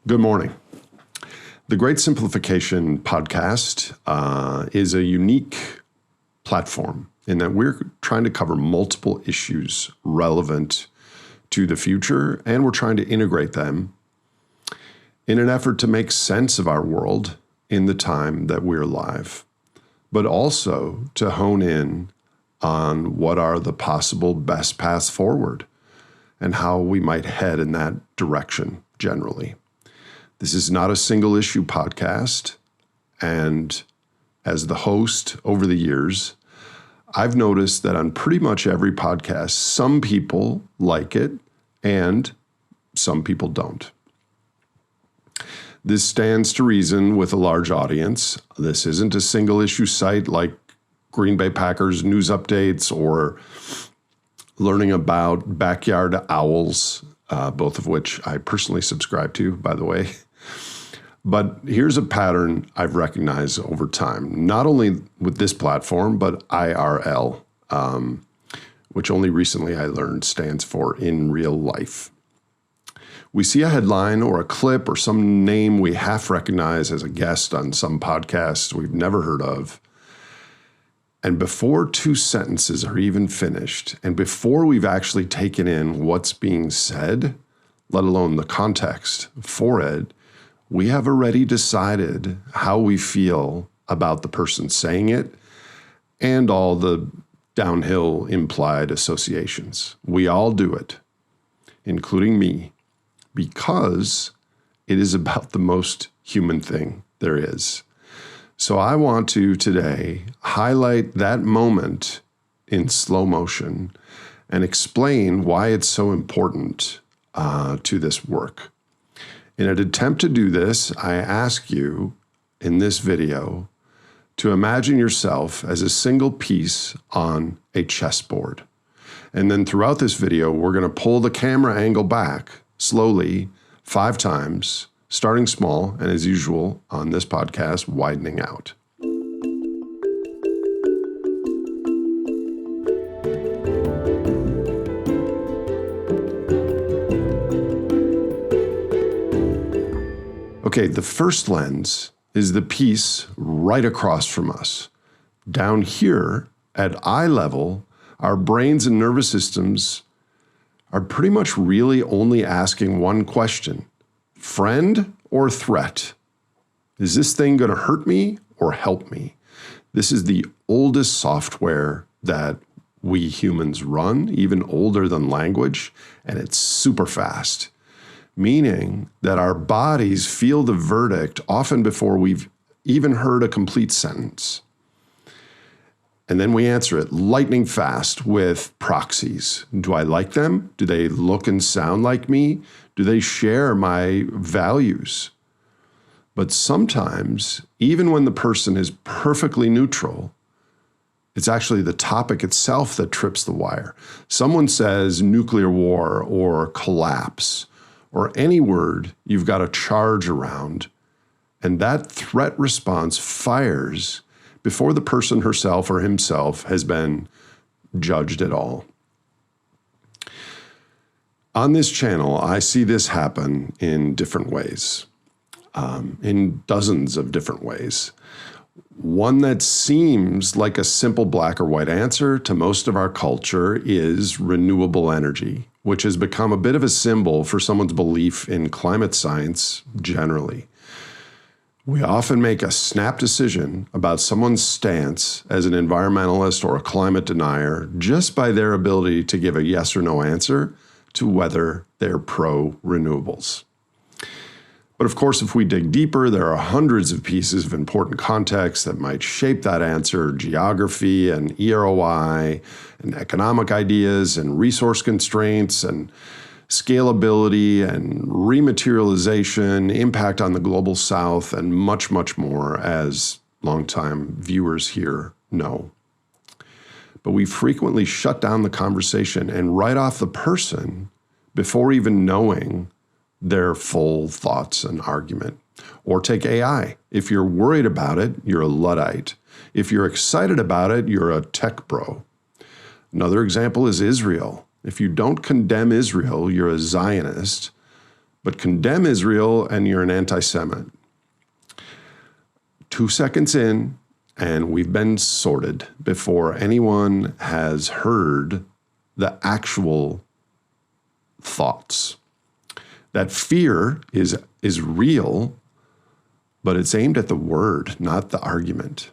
Good morning. The Great Simplification podcast is a unique platform in that we're trying to cover multiple issues relevant to the future, and we're trying to integrate them in an effort to make sense of our world in the time that we're alive, but also to hone in on what are the possible best paths forward and how we might head in that direction generally. This is not a single issue podcast, and as the host over the years, I've noticed that on pretty much every podcast, some people like it and some people don't. This stands to reason with a large audience. This isn't a single issue site like Green Bay Packers news updates or learning about backyard owls, both of which I personally subscribe to, by the way. But here's a pattern I've recognized over time, not only with this platform, but IRL, which only recently I learned stands for in real life. We see a headline or a clip or some name we half recognize as a guest on some podcast we've never heard of. And before two sentences are even finished, and before we've actually taken in what's being said, let alone the context for it, we have already decided how we feel about the person saying it and all the downhill implied associations. We all do it, including me, because it is about the most human thing there is. So I want to today highlight that moment in slow motion and explain why it's so important to this work. In an attempt to do this, I ask you in this video to imagine yourself as a single piece on a chessboard. And then throughout this video, we're going to pull the camera angle back slowly 5 times, starting small, and as usual on this podcast, widening out. Okay, the first lens is the piece right across from us. Down here at eye level, our brains and nervous systems are pretty much really only asking one question: friend or threat? Is this thing going to hurt me or help me? This is the oldest software that we humans run, even older than language, and it's super fast. Meaning that our bodies feel the verdict often before we've even heard a complete sentence. And then we answer it lightning fast with proxies. Do I like them? Do they look and sound like me? Do they share my values? But sometimes, even when the person is perfectly neutral, it's actually the topic itself that trips the wire. Someone says nuclear war or collapse, or any word you've got a charge around, and that threat response fires before the person herself or himself has been judged at all. On this channel, I see this happen in different ways, in dozens of different ways. One that seems like a simple black or white answer to most of our culture is renewable energy, which has become a bit of a symbol for someone's belief in climate science generally. We often make a snap decision about someone's stance as an environmentalist or a climate denier just by their ability to give a yes or no answer to whether they're pro-renewables. But of course, if we dig deeper, there are hundreds of pieces of important context that might shape that answer: geography and EROI and economic ideas and resource constraints and scalability and rematerialization, impact on the global south, and much, much more, as longtime viewers here know. But we frequently shut down the conversation and write off the person before even knowing their full thoughts and argument. Or take AI. If you're worried about it, you're a Luddite. If you're excited about it, you're a tech bro. Another example is Israel. If you don't condemn Israel, you're a Zionist. but condemn Israel and you're an anti-Semite. 2 seconds in, and we've been sorted before anyone has heard the actual thoughts. That fear is real, but it's aimed at the word, not the argument.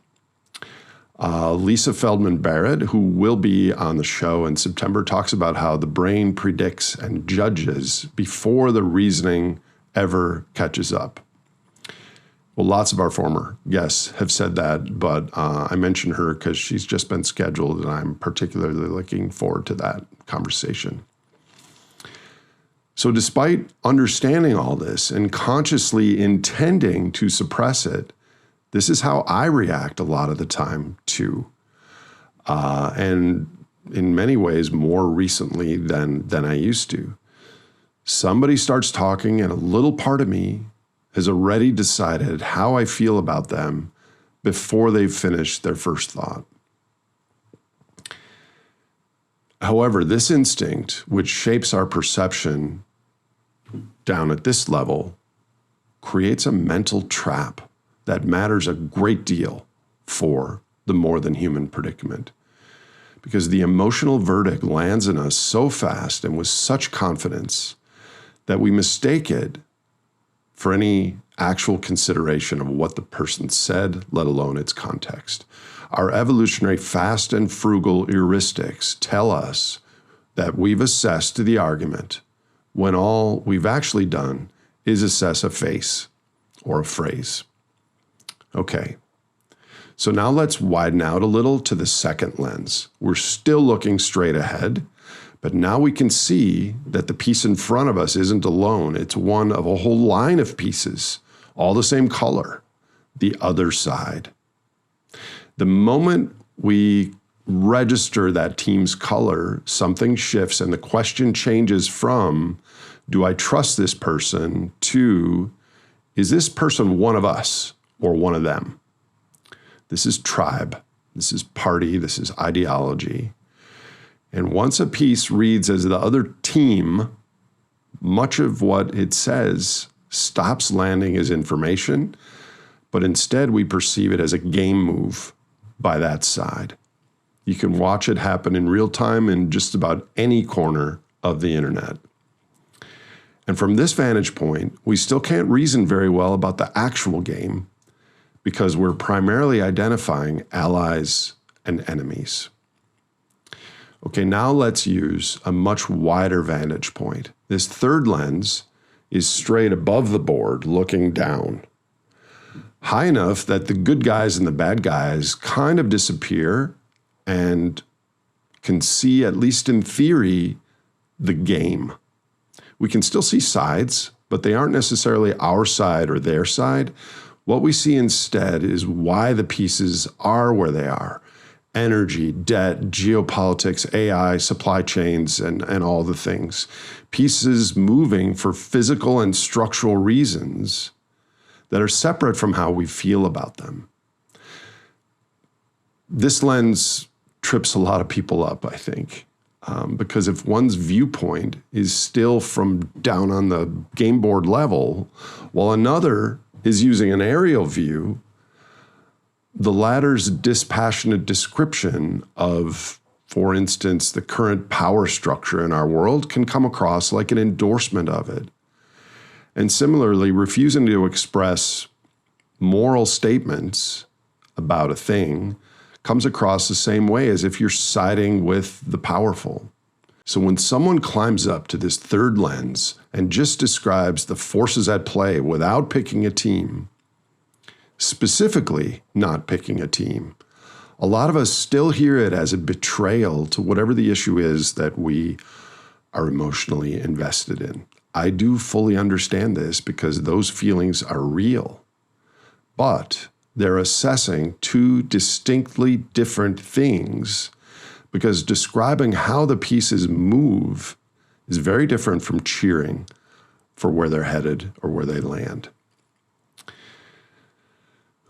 Lisa Feldman Barrett, who will be on the show in September, talks about how the brain predicts and judges before the reasoning ever catches up. Well, lots of our former guests have said that, but I mention her because she's just been scheduled, and I'm particularly looking forward to that conversation. So despite understanding all this and consciously intending to suppress it, this is how I react a lot of the time too. And in many ways more recently than I used to. Somebody starts talking and a little part of me has already decided how I feel about them before they've finished their first thought. However, this instinct, which shapes our perception down at this level, creates a mental trap that matters a great deal for the more than human predicament. Because the emotional verdict lands in us so fast and with such confidence that we mistake it for any actual consideration of what the person said, let alone its context. Our evolutionary fast and frugal heuristics tell us that we've assessed the argument when all we've actually done is assess a face or a phrase. Okay, so now let's widen out a little to the second lens. We're still looking straight ahead, but now we can see that the piece in front of us isn't alone. It's one of a whole line of pieces, all the same color, the other side. The moment we register that team's color, something shifts and the question changes from, do I trust this person, to, is this person one of us or one of them? This is tribe, this is party, this is ideology. And once a piece reads as the other team, much of what it says stops landing as information, but instead we perceive it as a game move by that side. You can watch it happen in real time in just about any corner of the internet. And from this vantage point, we still can't reason very well about the actual game because we're primarily identifying allies and enemies. Okay, now let's use a much wider vantage point. This third lens is straight above the board, looking down. High enough that the good guys and the bad guys kind of disappear and can see, at least in theory, the game. We can still see sides, but they aren't necessarily our side or their side. What we see instead is why the pieces are where they are. Energy, debt, geopolitics, AI, supply chains, and all the things. Pieces moving for physical and structural reasons that are separate from how we feel about them. This lens trips a lot of people up, I think, because if one's viewpoint is still from down on the game board level, while another is using an aerial view, the latter's dispassionate description of, for instance, the current power structure in our world can come across like an endorsement of it. And similarly, refusing to express moral statements about a thing comes across the same way as if you're siding with the powerful. So when someone climbs up to this third lens and just describes the forces at play without picking a team, specifically not picking a team, a lot of us still hear it as a betrayal to whatever the issue is that we are emotionally invested in. I do fully understand this because those feelings are real, but they're assessing two distinctly different things because describing how the pieces move is very different from cheering for where they're headed or where they land.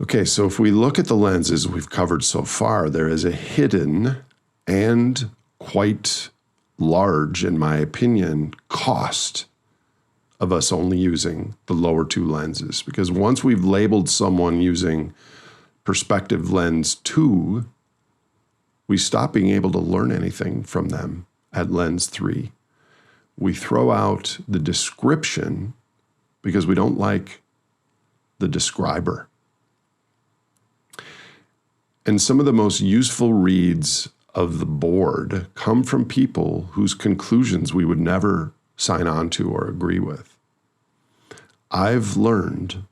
Okay, so if we look at the lenses we've covered so far, there is a hidden and quite large, in my opinion, cost of us only using the lower two lenses, because once we've labeled someone using perspective lens 2, we stop being able to learn anything from them at lens 3. We throw out the description because we don't like the describer. And some of the most useful reads of the board come from people whose conclusions we would never sign on to or agree with. I've learned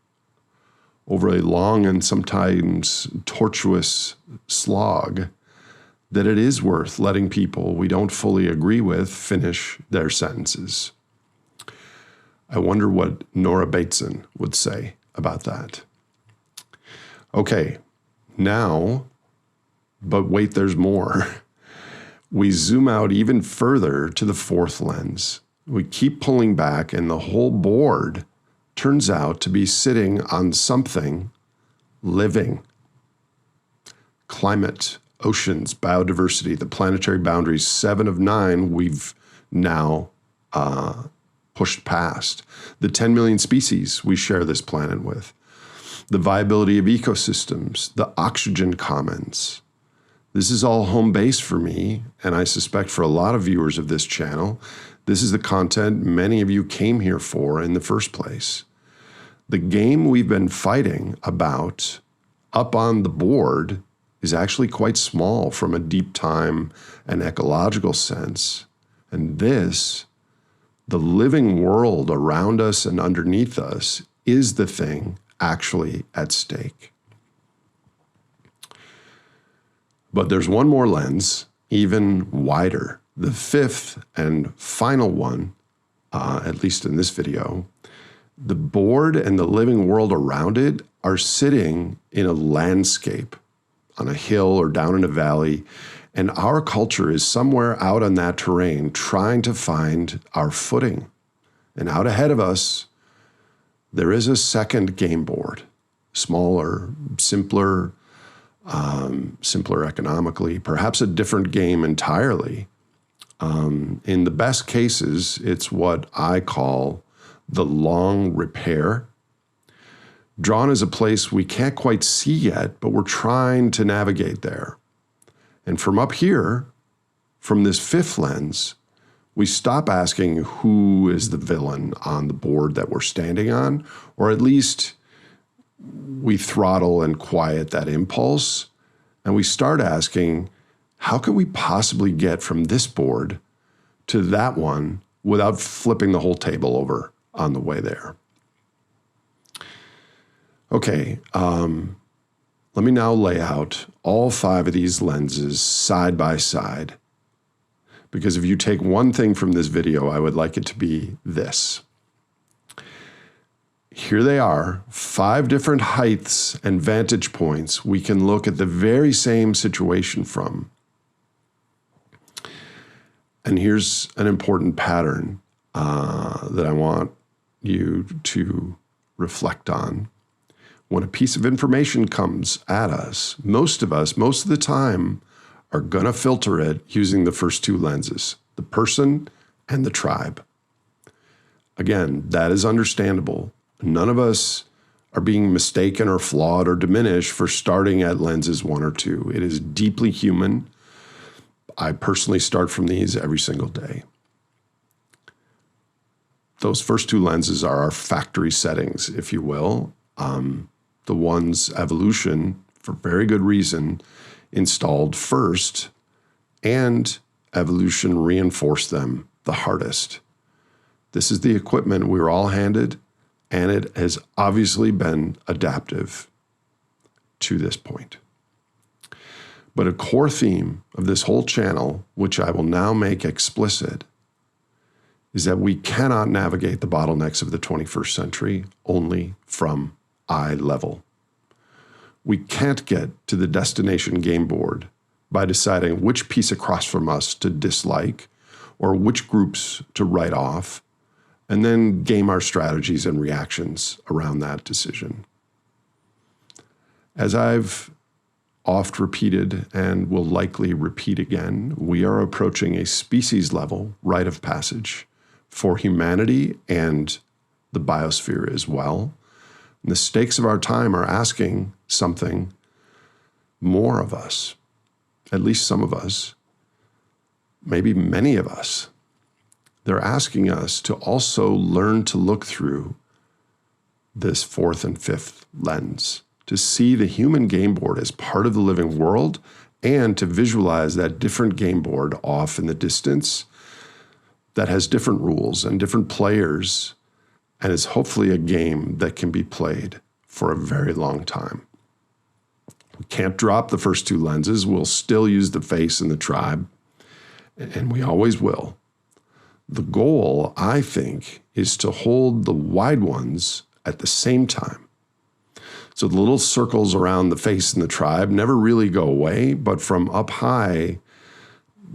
over a long and sometimes tortuous slog that it is worth letting people we don't fully agree with finish their sentences. I wonder what Nora Bateson would say about that. Okay, now, but wait, there's more. We zoom out even further to the 4th lens. We keep pulling back, and the whole board turns out to be sitting on something living. Climate, oceans, biodiversity, the planetary boundaries, 7 of 9 we've now pushed past. The 10 million species we share this planet with. The viability of ecosystems, the oxygen commons. This is all home base for me, and I suspect for a lot of viewers of this channel, this is the content many of you came here for in the first place. The game we've been fighting about up on the board is actually quite small from a deep time and ecological sense. And this, the living world around us and underneath us, is the thing actually at stake. But there's one more lens, even wider. The 5th and final one, at least in this video, the board and the living world around it are sitting in a landscape, on a hill or down in a valley, and our culture is somewhere out on that terrain trying to find our footing. And out ahead of us, there is a second game board, smaller, simpler economically, perhaps a different game entirely. In the best cases, it's what I call the long repair, drawn as a place we can't quite see yet, but we're trying to navigate there. And from up here, from this 5th lens, we stop asking who is the villain on the board that we're standing on, or at least we throttle and quiet that impulse, and we start asking, how can we possibly get from this board to that one without flipping the whole table over on the way there? Okay, let me now lay out all 5 of these lenses side by side, because if you take one thing from this video, I would like it to be this. Here they are, 5 different heights and vantage points we can look at the very same situation from. And here's an important pattern that I want you to reflect on. When a piece of information comes at us, most of the time, are going to filter it using the first 2 lenses, the person and the tribe. Again, that is understandable. None of us are being mistaken or flawed or diminished for starting at lenses 1 or 2. It is deeply human. I personally start from these every single day. Those first 2 lenses are our factory settings, if you will. The ones evolution, for very good reason, installed first, and evolution reinforced them the hardest. This is the equipment we were all handed, and it has obviously been adaptive to this point. But a core theme of this whole channel, which I will now make explicit, is that we cannot navigate the bottlenecks of the 21st century only from eye level. We can't get to the destination game board by deciding which piece across from us to dislike or which groups to write off, and then game our strategies and reactions around that decision. As I've oft repeated and will likely repeat again, we are approaching a species level rite of passage for humanity and the biosphere as well. And the stakes of our time are asking something more of us, at least some of us, maybe many of us. They're asking us to also learn to look through this fourth and fifth lens, to see the human game board as part of the living world and to visualize that different game board off in the distance that has different rules and different players and is hopefully a game that can be played for a very long time. We can't drop the first two lenses. We'll still use the face and the tribe, and we always will. The goal, I think, is to hold the wide ones at the same time. So the little circles around the face and the tribe never really go away, but from up high,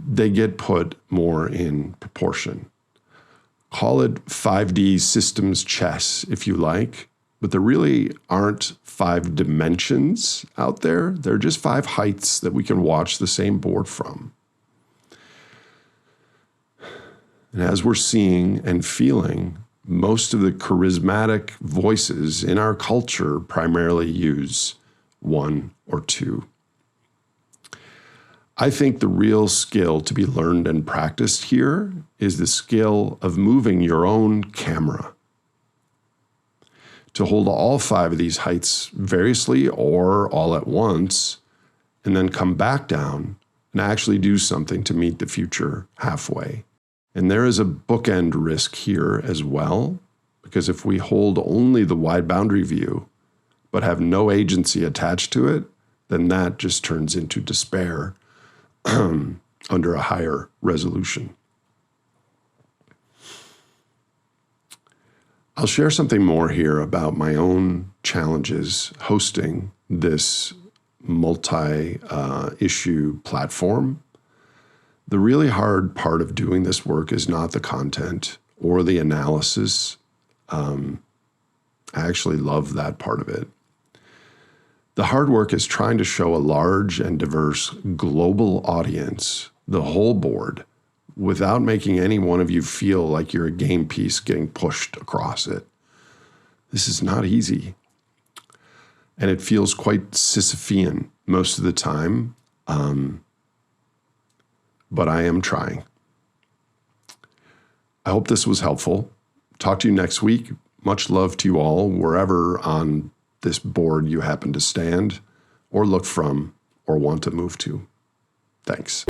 they get put more in proportion. Call it 5D systems chess, if you like, but there really aren't 5 dimensions out there. They're just 5 heights that we can watch the same board from. And as we're seeing and feeling, most of the charismatic voices in our culture primarily use 1 or 2. I think the real skill to be learned and practiced here is the skill of moving your own camera to hold all 5 of these heights variously or all at once, and then come back down and actually do something to meet the future halfway. And there is a bookend risk here as well, because if we hold only the wide boundary view but have no agency attached to it, then that just turns into despair under a higher resolution. I'll share something more here about my own challenges hosting this multi-issue platform. The really hard part of doing this work is not the content or the analysis. I actually love that part of it. The hard work is trying to show a large and diverse global audience the whole board without making any one of you feel like you're a game piece getting pushed across it. This is not easy. And it feels quite Sisyphean most of the time, but I am trying. I hope this was helpful. Talk to you next week. Much love to you all, wherever on this board you happen to stand or look from or want to move to. Thanks.